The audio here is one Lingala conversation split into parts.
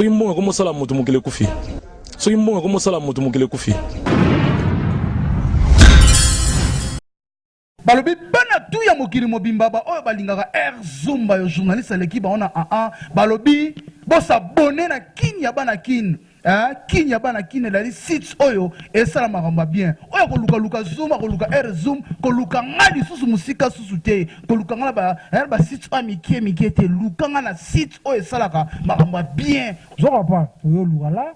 soki mbongo komosala moto mokili ekufi soki mbongo komosala moto mokili ekufi balobi bana tu ya mokili mobimba ba oyo balingaka Zumba yo journaliste l'équipe on a balobi bosa bonne na kini ya bana kini kini ya bana kini la site oyo esala makambo bien oyo koluka luka Zumba koluka Zoom koluka ngadi susu musika susu te koluka ngala ba site amike te luka ngana site oyo esalaka makambo bien zoko pa oyo lukala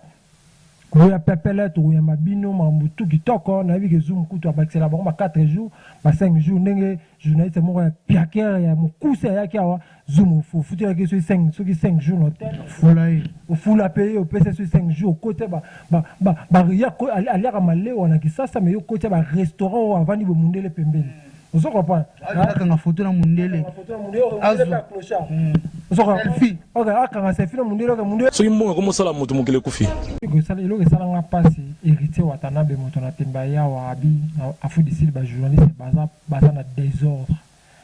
oya pepele to ya mabino mambutu kitoko na bi ke Zoom kutu abaksela ba 4 jours ba 5 jours ndenge journaliste moko ya piaker ya mukuse ya kiawa Zoom futu ya ke 5 jours hôtel fulai au fula payer au PC 5 jours côté ba ria ko aliaka malewa na kisasa mais yo côté ba restaurant avant ni bo mundele pembele ozo comprendre akanga photo na mundele selfie ok akanga selfie na mundele soki mbongo komosala moto mokili ekufi eloko esalanga mpasi héritier watanabe moto na temba yawa abi afudisili bajournaliste baza na désordre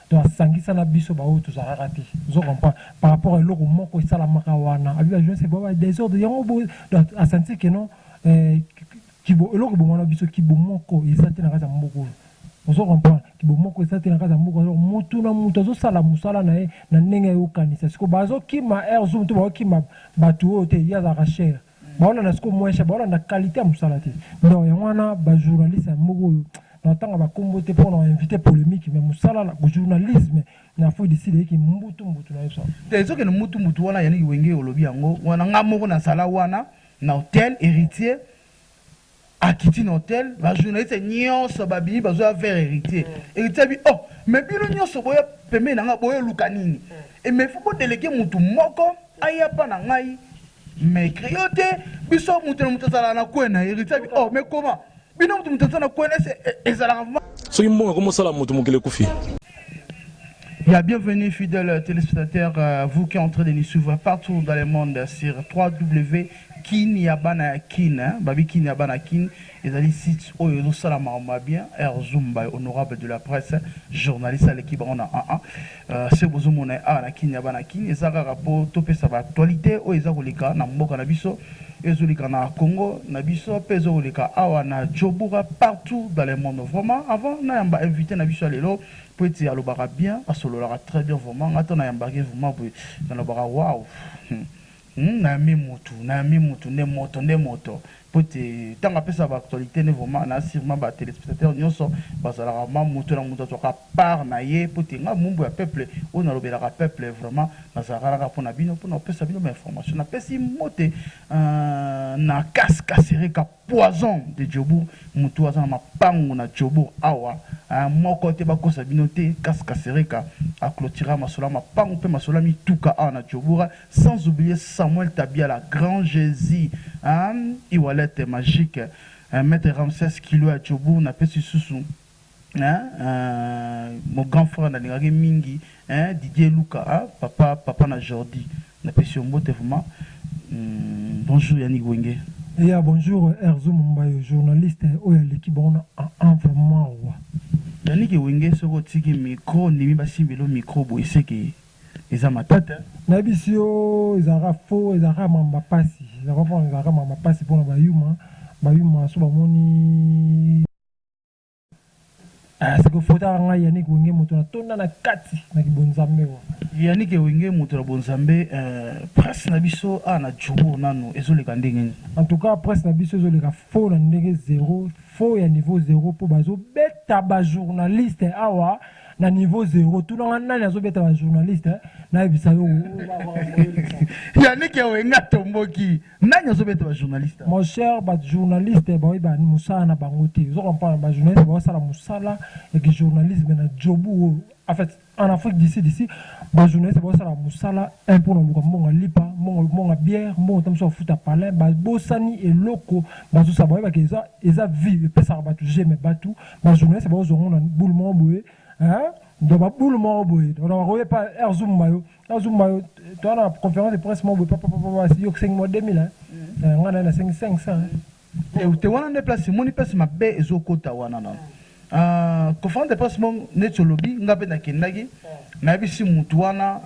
donc asangisa na biso baoyo tozalaka te ozo comprendre par rapport à eloko moko esalamaka wana abi bajournaliste baba désordre yango bo donc asanti ke non eloko bomona biso kibo moko eza te na kati ya mboka oyo ozo comprendre kibo moko eza te na kati ya mboka oyo motu na motu azosala mosala na ye na ndenge eyokanisa siko bazokima Zoom to bazokima bato oyo te ye azalaka cher baona na siko moins cher baona na qualité ya mosala te donc yango wana bajournaliste ya mboka oyo na ntango bakombo te mpona invité polémique mais mosala na journalisme na fo décide eki mbutu na yeso te soki na mbutu wana yaniki wenge olobi yango wana nga moko na sala wana na hôtel héritier akiti na hôtel bajournaliste nyonso babimi bazoya vers héritier héritier bi oh mais bino nyonso boya pembeni na nga boya luka nini et mais faut bodelege mutu moko aya pa na ngai mais créo te biso mutu na mutu azala na kwena héritier bi oh mais comment bino mutu azala na kwena ezalaka soki mbongo komosala moto mokili ekufi. Bien, bienvenue fidèles téléspectateurs, vous qui êtes en train de nous suivre partout dans le monde sur www.kinyabanakin, Babi Kinyabanakin, et dans les sites où nous sommes bien, Zumba, honorable de la presse, journaliste à l'équipe on a c'est besoin mon à Kinyabanakin, et ça rapport topé sa actualité, où ils ont les cas, Namboka Nabiso, ezolika na Congo, na biso pezolika awa na Djobura partout dans le monde vraiment avant na yamba invité na biso lelo peut-être alobara bien asololaka très bien vraiment attends na yamba vraiment na lobara waouh na mi mutu ne moto peut-être tant pesa ba actualité ne vraiment na sûrement ba téléspectateurs nyonso bazalaka ma mutu na mutu toka par na ye peut-être nga mumbu ya peuple on a lobelaka peuple vraiment bazalaka pona bino pona pesa bino information na pesi mote na kaskasereka poison de Djobour mutu azana mapango na Djobour awa moko te bakosa bino te kaskasereka a clôturer masola mapango pe masola mituka awa na Djobour sans oublier Samuel Tabia la grand Jésus e-wallet magique maître Ramsès Kilo à Djobour na pesi susu mon grand frère Nalingaki mingi Didier Luka papa na Jordi na pesi mbote vraiment bonjour Yannick Wenge. Bonjour Zoom journaliste ou l'équipe on a vraiment Yannick Wenge se retire micro nimi basimbelo micro bo iseki eza matata na bisio ezara faux ezara mamba pasi ezara mamba pasi pona bayuma so bamoni c'est que fota nga Yannick Wenge moto na tona na kati na kibonzambe Yannick Wenge moto na bonzambe presse na biso na Djobour nano ezoleka ndenge en tout cas presse na biso ezoleka faux na ndenge 0 faux ya niveau 0 po bazo beta ba journaliste awa na niveau 0 tout dans nani azobeta ba journaliste na ebisa yo Yannick Wenge tomboki nani azobeta ba journaliste mon cher ba journaliste ba ni musala na bango te zo comprendre ba journaliste ba sala musala et que journalisme na Djobour en fait en Afrique d'ici ba journaliste ba sala musala un pour na luka mbonga lipa mbonga bière mbonga tamso futa palais ba bosani eloko ba zo saba ba keza eza vie pesa ba tu j'aime batu ba journaliste ba zo na boule mo boye donc ba boule mo boye on va revoir pas Zoom mayo toi la conférence de presse mo boye papa si yo 5 mois 2000 ngana na 500 et te wana ne place moni place mabe ezokota wana na conférence de presse mo netolobi ngabe na kendagi na bisi mutu wana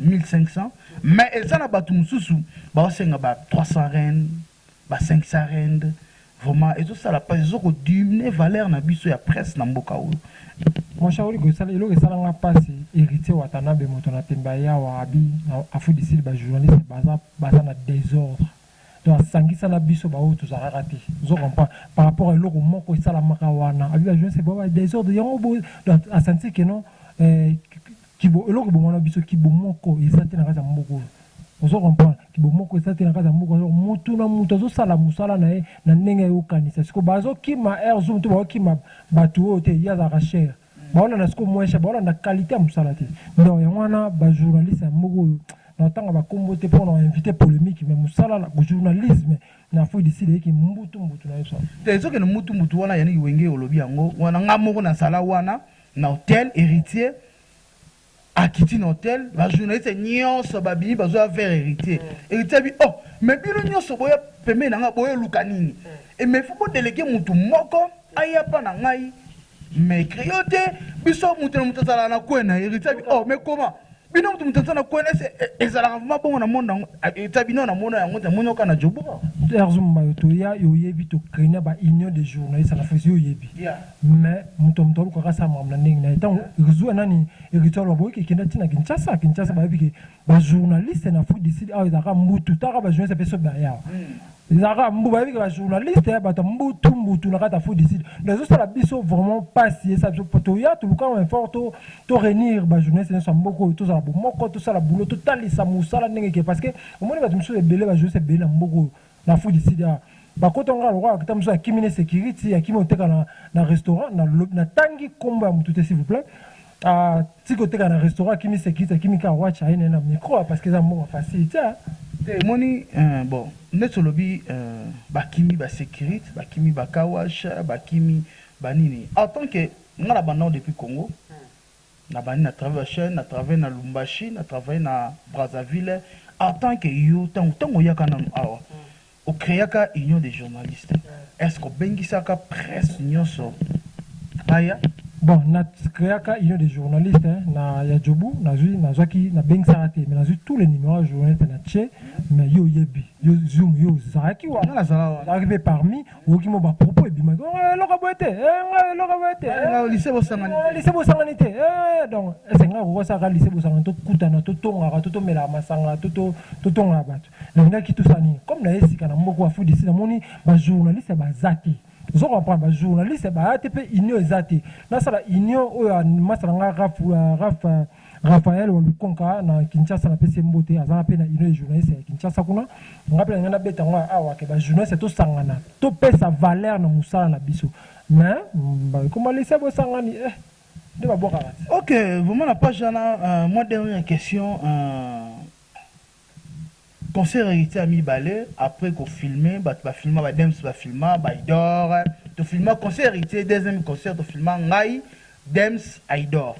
1500 mais eza na bato mosusu baosenga ba 300 rand ba 500 rand vraiment ezosala pas ezokodimine valeur na biso ya presse na mboka oyo. Moshauri gosala eloko esalanga mpasi héritier Watanabe moto na temba yawa abi afudisili bajournaliste baza na désordre donc asangisa na biso baoyo tozalaka te ozo comprend par rapport à eloko moko esalamaka wana abi bajournaliste ba désordre yango bo donc asanti ke non kibo eloko bomona biso kibo moko eza te na kati ya mboka oyo ozo comprend kibo moko eza te na kati ya mboka oyo mutu na mutu azosala mosala na ye na ndenge eyokanisa siko bazokima air zoom to bazokima bato oyo te ye azalaka cher baona na siko moins cher baona na qualité ya mosala te donc yango wana bajournaliste ya mboka oyo na otanga bakombo te mpo na invité polémique mais mosala na journalisme na foi d'ici eyeki mbutu na ye sana te ezokende mutu wana yaniki wenge olobi yango wana nga moko nasala wana na hotel héritier akiti na hotel bajournaliste nyonso babimi bazoya vers héritier héritier abi oh mais bino nyonso boya pembeni na nga boya luka nini mais faut bodelege mutu moko aya pa na ngai mais crio te biso mutu na mutu azala na kwena héritier abi oh mais comment bino mutu azala na kwena ezalaka vraiment bongo na monde yango héritier bino na mono yango te monyoka na jobo erzumba yo toya yoyebi tokraina ba union des journalistes na fasi yoyebi mais mutu alukaka sa mamna ndenge na ye ntango rezo nani héritier baboyiki ekenda ntina kinshasa bayebi ke bajournaliste na foi d'ici awa ezalaka mbutu taka bajournaliste mpe so bayawa ezalaka mbu bayebi ke bajournaliste bato mbutu na kati ya foi d'ici donc ezosala biso vraiment pasi esa biso toya toluka effort to réunir bajournaliste nyonso ya mboka oyo tozala bomoko tosala boulot totalisa mosala ndenge ke parce que omoni bato mosusu ebele bajournaliste ebele na mboka oyo na foi d'ici bakotanga lokwa akita mosusu akimi ne sécurité akimi oteka na restaurant na tangi kombo ya motu te s'il vous plaît tiki oteka na restaurant akimi sécurité akimi ka watch aye na micro parce que eza mboka facilité te moni bon neti olobi bakimi basécurité bakimi bakawash bakimi banini en tant que nga na bandao depuis Congo na bani na travaille chaîne na travaille na Lumbashi na travaille na Brazzaville en tant que yo tango oyaka nanu awa okreaka union des journalistes est-ce que bengisaka presse nyonso aya bon na créaka union des journalistes na ya jobu nazwaki na bengisaka te mais nazwi tous les numéros journalistes na tche mais yo yebi yo zoom yo zaki wana nazalaki mpe parmi oyoki mo bapropos ebimaki eloka boye te eloka boye te lycée bosangani te donc esengaka kokosaka lycée bosangani tokutana totongaka totomelaka masanga totongaka bato donc ndaki tosala nini comme na esika na mboka wa fudisi namoni bajournaliste baza te ozo comprendre bajournaliste baya te mpe union eza te nasala union oyo masalanga Raphaël Lukonka na Kinshasa na pese mbote azana pe na union des journalistes ya Kinshasa kuna nga pe na ngana beta nga awa ke bajournaliste to sangana to pesa valeur na musala na biso mais comment laisser bo sangani de ba boka. OK, vraiment la page là moi dernière question concert héritier ami balé après qu'on filmer ba filmer ba Dems ba filmer ba Idor to filmer concert héritier deuxième concert to filmer ngai Dems Idor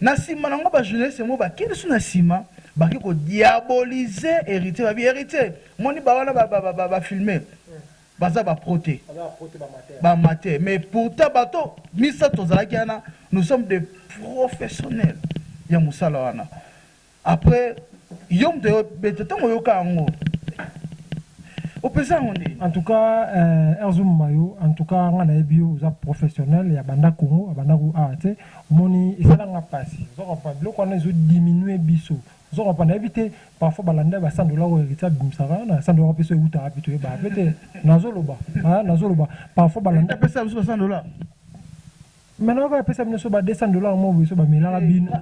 na sima nango ba jeunesse mo ba kini suna sima ba ki ko diaboliser héritier ba bi héritier moni ba wana ba filmer baza ba proté ba maté mais pourtant bato misa tozalaki ana nous sommes des professionnels ya musala wana après yom de betetango yoka ngo en tout cas Erzum Mayo en tout cas nga na bio za professionnel ya banda Congo banda ku ate moni esala nga pasi zo comprendre biloko na zo diminuer biso zo comprendre éviter parfois balanda ba $100 au héritier bimsara na $100 peso euta rapito ba pete nazoloba parfois balanda pesa biso $100 mais na ba pesa biso ba $200 mo biso ba melala bino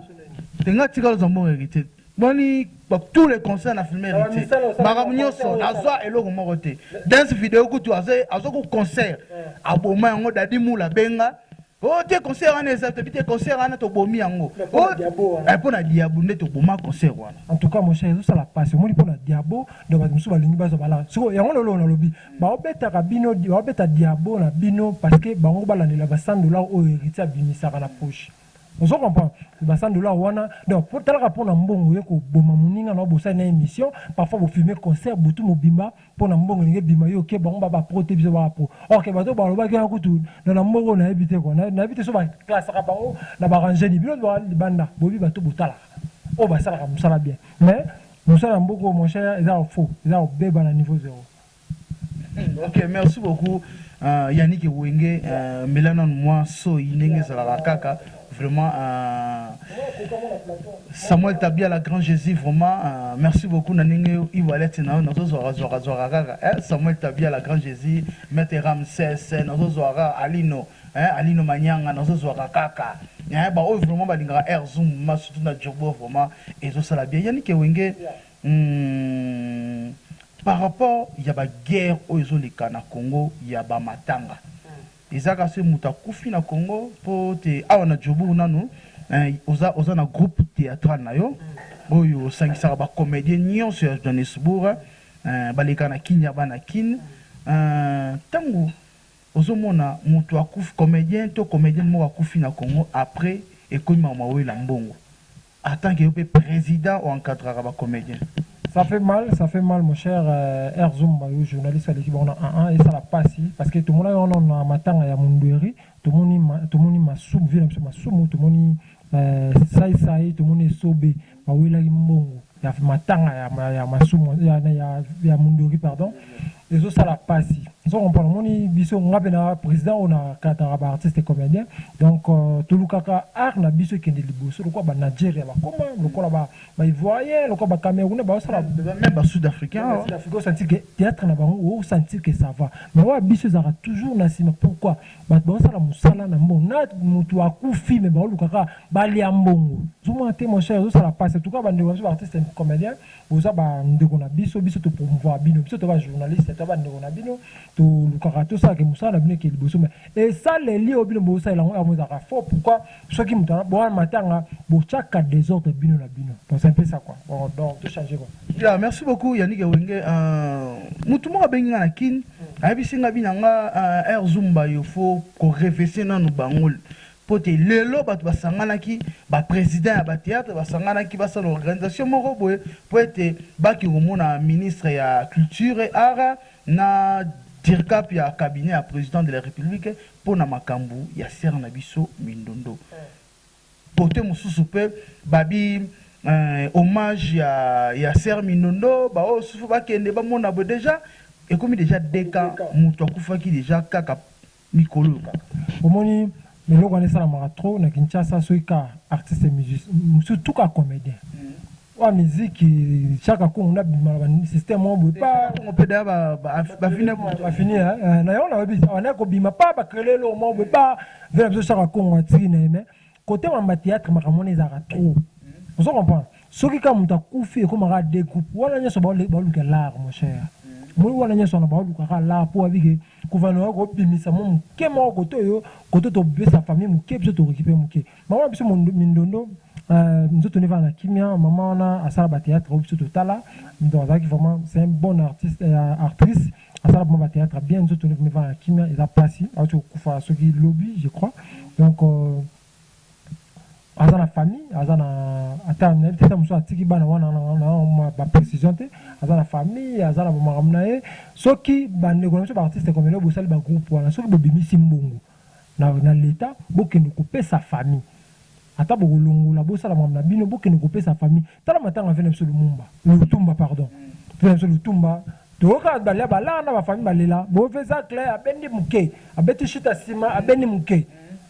tenga tika lo zambo héritier boni tous les concerts na filmé héritier baramunyoso nazwa eloko moko te dans cette vidéo kutu azoko concert aboma yango dadi mula benga oh te concert wana exact bité concert wana to bomi yango oh pona diabo nde to boma concert wana en tout cas mon cher ça la passe moni pona diabo do ba musu balingi bazo bala siko yango lolo na lobi ba obeta ka bino ba obeta diabo na bino parce que bango balandela ba $100 au héritier bimisaka na poche. On comprend. Le $100 wana donc pour tala pour na mbongo yeko boma muninga na bosa na émission parfois vous filmer concert butu mobimba pour na mbongo ngé bima yo ke bango ba proté biso ba pro OK bato ba loba ke kutu na mbongo na éviter quoi na éviter so ba classe ka bango na ba ranger ni bino ba banda bobi bato botala o ba sala ka musala bien mais Moussa Mboko, mon cher, ils ont faux. Ils ont bébé à niveau 0. Ok, merci beaucoup. Yannick Wenge, Mélana, moi, so, Inenge, Kaka. Vraiment, Samuel Tabia, la Grand Jésus, vraiment, merci beaucoup. Nanenge, Iwalet, Samuel Tabia, la Grand Jésus, Maître Ramsès, Nozozora, Alino, Alino Manyanga, Nozozora Kaka. Vraiment, Balingra, Air Zoom, surtout dans Djobo, vraiment, et ça, la bien. Yannick Wenge, par rapport, il y a une guerre au Congo, il y a un matanga. Ezaka se muta kufi na Congo pour te awa na jobu nanu oza na groupe théâtral na yo oyo sangisa ba comédien nyonso ya Johannesburg baleka na kinya bana kin tango ozomona mutu akufi comédien to comédien mo akufi na Congo après ekoma mawela mbongo en tant que président ou encadrera ba comédien. Ça fait mal, mon cher Erzoum, journaliste à l'équipe, on a un et ça l'a passé. Parce que tout le monde a un matin à Munduri, tout le monde m'a soulevé, tout le monde saï, tout le monde est sobé, il y a un matin à Munduri, pardon, et ça l'a passé. On parle de président, on a 4 artistes et comédiens. Donc, tout le monde a un biso qui est libre. Le quoi, Nigeria, comment le quoi, Ivoirien, le quoi, Cameroun, même Sud-Africain. Sud-Africain, senti que théâtre n'a pas ou senti que ça va. Mais ouais, biso ça toujours nasima. Pourquoi? Ça la musala na bon. Na mutu akufi mais le quoi, bali ambongo. Souvent mon cher, ça la passe. En tout cas, les artistes et comédiens, vous ça ndeko na biso to promouvoir bino, biso to ba journaliste, to ba ndeko na bino. Tout le karato ça que Moussa a venu qui est et ça les liés au bino Moussa il a fort pourquoi ceux qui m'ont bon matin pour chaque désordre bino la bino donc c'est un peu ça quoi donc tout changer quoi. Merci beaucoup Yannick Wenge mutumo abenga na kin abisinga binanga air zumba il faut qu'on réfléchisse dans nos bangol pote lelo bato basangana ki ba président ya ba théâtre basangana ki basa l'organisation moko boye pour être baki komona ministre ya culture et art na dirkap ya cabinet ya président de la République pour na makambu ya ser na biso mindondo côté mususu pe babi hommage ya ser mindondo ba o sufu ba kende ba mona bo déjà et comme déjà deka muto akufaki déjà kaka mikolo kaka omoni mais le connaît ça la trop na Kinshasa soika artiste et musicien surtout ka comédien wa musique chaque coup on a un système on peut ba finir na yo na bi on a ko bima pas ba créer le on peut pas vers chaque coup on tine mais côté en théâtre ma ramone za trop on se comprend ce qui comme ta kufi comme ra découpe wala nyeso ba luka l'art mon cher moi wala nyeso na ba luka l'art pour avec gouvernement ko bimisa mo kemo côté to be sa famille mo ke to récupérer mo ke maman biso mindondo nous sommes venus à Kimia, maman on a Sala Théâtre au total donc vraiment c'est un bon artiste actrice à Sala Théâtre bien nous sommes venus à Kimia ils a passé à ceux qui lobby je crois donc à la famille à terme peut-être nous sommes tiki bana on a précision à la famille à la maramnae ceux qui négocier artiste comme le bossal groupe voilà ceux qui bobimi simbongo dans l'état beaucoup nous couper sa famille ata bokolongo la bosa la mamna bino boke ne couper sa famille tala matanga vena sur le tumba pardon vena sur le tumba to ka balia bala na ba famille balela bo feza clair abendi muke abeti chita sima abendi muke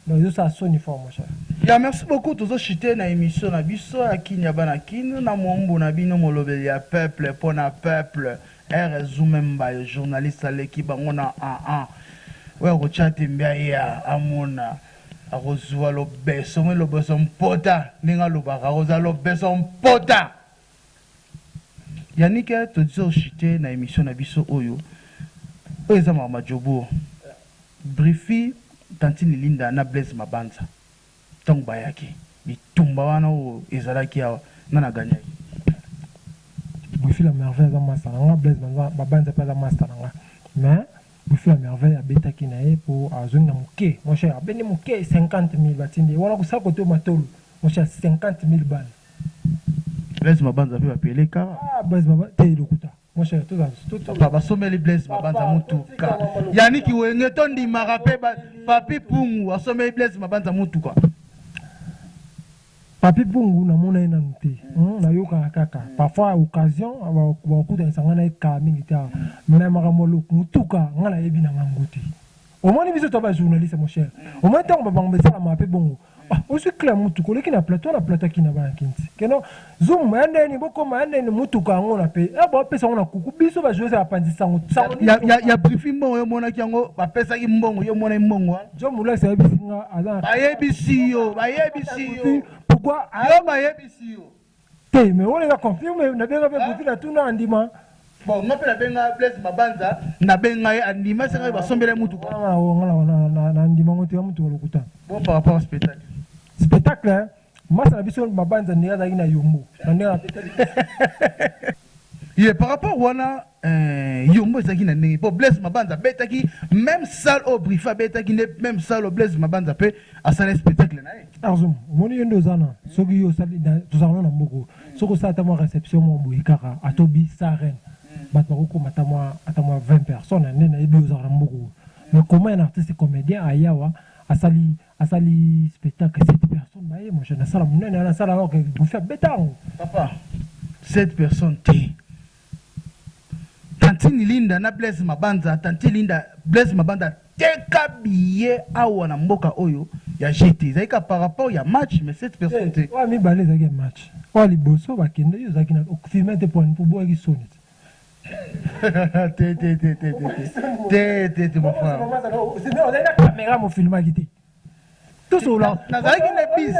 donc ça son uniforme mon cher ya merci beaucoup tous chité na émission na biso akinya bana kin na mombo na bino molobeli ya peuple pona peuple RZumemba journaliste à l'équipe ngona ouais ko chat mbia ya amona arozwa lo beso me lo beso mpota ninga lo baka roza lo beso mpota Yannick to diso chité na émission na biso oyo eza mama jobo briefi tantini linda na Blaise Mabanza tong bayaki bitumba wana o ezalaki awa nana ganyaki briefi la merveille za masanga Blaise Mabanza pas za masanga mais vous faites la merveille à Beta Kinae pour Azun Namouké. Mon cher, ben Mouké 50 000 batindi. Voilà que ça côté Matolo. Mon cher, 50 000 balles. Blaise Mabanza fait appeler car. Ah, Blaise Mabanza, t'es le couta. Mon cher, tout ça. Papa, sommet les Blaise Mabanza Moutuka. Yannick, qui est ton di marapé, papi Pungu, a sommet Blaise Mabanza Moutuka. Papi Bungu na mona ina nte. Na yoka kaka. Parfois occasion wa kuta sangana eka mingi ta. Mais makamolo mutuka ngala yebi na ngangoti. Au moins biso to ba journaliste mon cher. Au moins tant ba bangbe ça ma Papi Bungu. Ah, aussi clair mutuko leki na plateau kina ba kinti. Keno zoom ende ni boko ende ni mutuka ngona pe. Ah ba pesa ngona kuku biso ba jouer ça pandi sango. Ya briefing mbongo yo mona kiango ba pesa ki mbongo yo mona mbongo. Jo mula sa bisinga ala. Ba yebisi yo. Pourquoi yo ba yebisi yo. Te mais on les a confirmé na benga pe bouti na tuna andima. Bon, on appelle benga Blaise Mabanza na benga andima senga ba sombele mutuka. Na andima ngote ya mutuka lokuta. Bon par rapport au spectacle. Spectacle hein. Moi ça biso Mabanza ndira za ina yombo. Na ndira Yeah, par rapport wana yombo zaki na ndenge po Blaise Mabanza betaki même salle au brifa betaki même salle au Blaise Mabanza pe à salle spectacle na e. Arzum, moni yendo zana soki yo sali tozalana na mboko. Soko sa ta réception mo boyikaka atobi saren. Bato ko matamwa 20 personnes nena ebi ozala mboko. Mais comment un artiste comédien ayawa asali spectacle 7 personnes baye moi je na sala munene na sala alors que vous faire bétango. Papa 7 personnes té. Tantini Linda na Blaise Mabanza, Tantini Linda Blaise Mabanza teka billet awa na mboka oyo ya GT. Zaika par rapport ya match mais 7 personnes té. Wa mi balé zaki match. Wa liboso bakende yo zaki na filmer te pour boire ki sonnet. Té mon frère. C'est on a la caméra mon film qui té. Tout ça là. Na zaki na bis.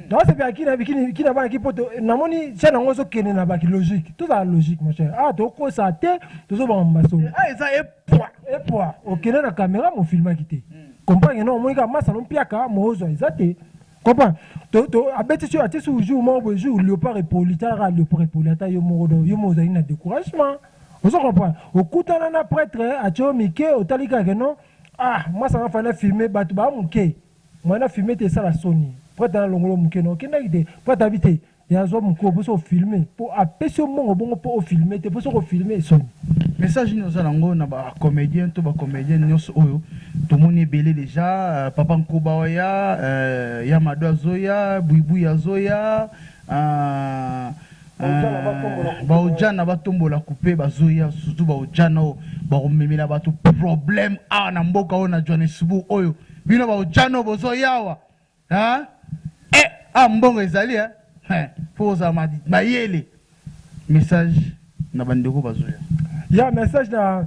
Non, c'est bien qui n'a pas qui poto. Namoni, c'est un oiseau qui n'est pas logique. Tout ça logique, mon cher. Ah, donc quoi ça té, tout ça va en maçon. Ah, ça est poids. Et poids. Ok, la caméra, mon film qui té. Comprends, non, moi, quand massa non piaka, mon oiseau, ça té. Comprends. To abeti sur até sur jour, moi, jour, léopard et polita, léopard et polita, yo mo zaina découragement. On se comprend. Au coup, t'en as prêtre, à Tcho Mike, au Talika, non. Ah, moi, ça va falloir filmer, bah, tu vas mouké. Moi, on a filmé ça la Sony. Prête à l'ongolo mukeno, qui n'a idée. Prête à habiter. Il y a un homme qui peut filmer. Pour apaiser au monde, bon, pour filmer, tu peux filmer Sony. Message nous allons na ba comédien, tout ba comédien nous oyo. Tout le monde est belé déjà. Papa Nkoba ya, Yamado Zoya, Buibu ya Zoya. Baojana batombola couper bazoya surtout baojana baomemela bato problème a na mboka o na Johannesburg oyo bino baojana bozoyawa hein mbongo ezali poza mayele message na bandeko bazoya ya message na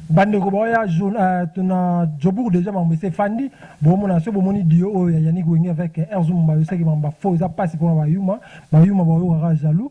bandeko boya tuna jobour déjà mamese fandi bomona so bomoni dio oyo yani gwengi avec Erzum ba yosaki mamba fo za passe pour bayuma bayo ra jaloux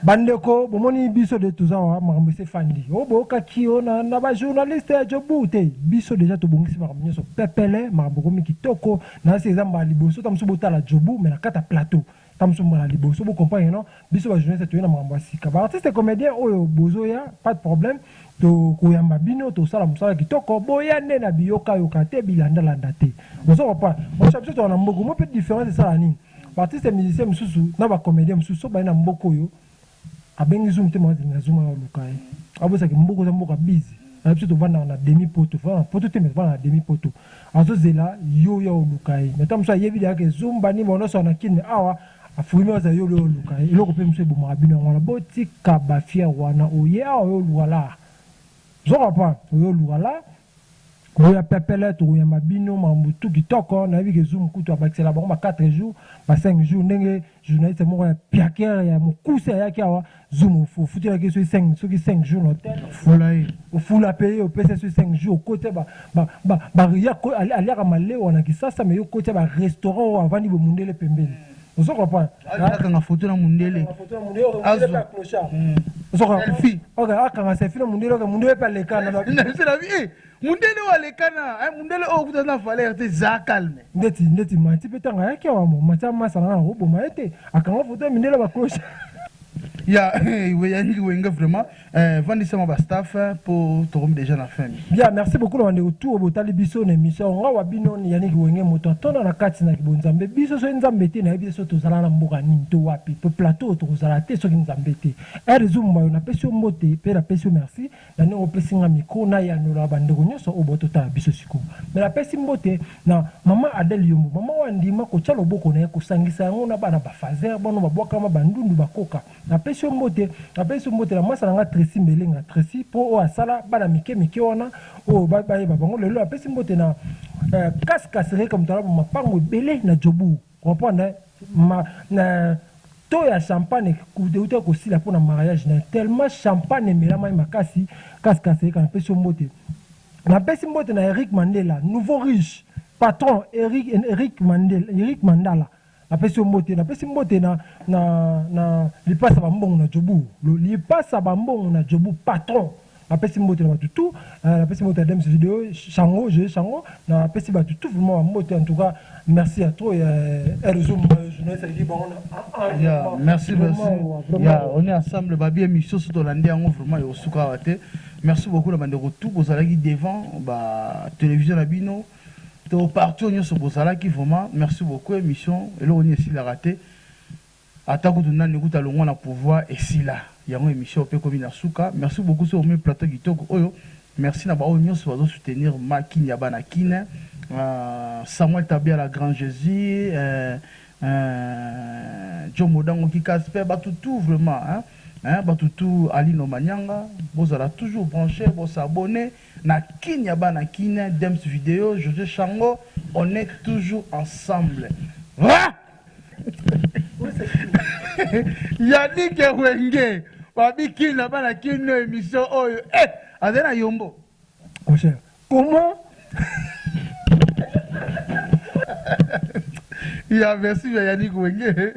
bandeko bomoni biso de tuzawa mamese fandi obo kakio na ba journaliste jobour te biso déjà to bongisi makambo so pepele makambo mi kitoko na se zamba liboso tamso botala jobour mais na kata plateau tamso mala liboso bo comprendre non biso ba journaliste to na makambo sika ba artiste comédien oyo bozoya pas de problème to koyamba bino to sala musala kitoko boya nde na biyoka yoka te bilanda landa te bozo pas moi chaque chose na mboko mo peut différence ça la nini artiste musicien mususu na ba comédien mususu ba na mboko yo abengi zoom te mo na zoom na lukai abosa ki mboko za mboka busy na biso to vanda na demi poto fa poto te me vanda na demi poto azo zela yo ya lukai mais tam ça yebi ke zoom bani bono so na kine awa afurimi za yo lo lukai eloko pe musu bo mabino ngona botika ba fier wana oye awo luala Zora pas, yo luala, koya pepele to ya mabino mamutu kitoko na bi ke zoom kutu abakisela bango 4 jours, 5 jours ndenge journaliste moko ya piakere ya mukuse ya kiawa zoom fu futi ya keso 5 jours l'hôtel fula payer au PC 5 jours côté ba ya ko aliaka malewa na kisasa mais yo côté ba restaurant avandi bo mundele pembeni. Vous comprenez? Akanga photo na mundele. Selfie. Ok, akanga selfie na mundele pa lekana. C'est la vie. Mundele wa lekana, mundele o kutana fale te za calme. Ndeti manti petanga yake wa mo, macha masana na robo maete. Akanga photo mundele ba cloche. Ya, oui, vraiment. Vendissez mon staff pour te remettre déjà la fin. Bien, merci beaucoup. On est autour au Botali Bisso, une émission. On va bino ni yannick wenge moto. Tona na kati na kibonzambe. Bisso so nzambete na biso to zala na mboka ninto wapi. Pe plateau to zala te so nzambete. Erzoom ba na pesio mote, pe la pesio merci. na ndenge opesi nga micro na yanola bandeko nyonso oyo bototala biso sikoyo. Mais napesi mbote na mama Adele Yombo, mama wandima kotia loboko na ye kosangisa yango na bana bafazer bano babwakama bandundu bakoka. Napesi mbote na mwasa na nga Tracy Melenga Tracy po oyo asala bana mike wana oyo bayeba bango lelo. Napesi mbote na kaskasere comme tala mapango ebele na Jobu comprendre na to ya champagne kudeuta kosila pour na mariage na tellement champagne melama makasi kaskasere kana pesi mbote. Napesi mbote na Eric Mandela nouveau riche patron Eric Mandala. Napesi mbote na lipasa bambongo na Jobu lipasa bambongo na Jobu patron. Napesi mbote na batutu napesi mbote na Dems vidéo Chango je Chango na pesi batutu vraiment mbote. En tout cas merci à toi merci on est ensemble babi émission sur Hollande en vraiment au suka wate. Merci beaucoup la bande retour vous allez devant ba télévision la bino to partout on sur bozala qui vraiment merci beaucoup émission et là on est ici la raté atako tuna nikuta longo na pouvoir et si là yango émission pe comme na suka. Merci beaucoup sur mes plateau kitoko oyo. Merci na ba onyo so soutenir Makini ya bana kine Samuel Tabia la Grand Jésus John Modango qui Casper batutu vraiment batutu Alino Manyanga bozala toujours branché bo s'abonner na Kini ya bana kine Dems vidéo José Chango on est toujours ensemble. Yannick Wenge babi Kini bana kine émission oyo Adena Yombo mon cher comment merci Yannick Wenge.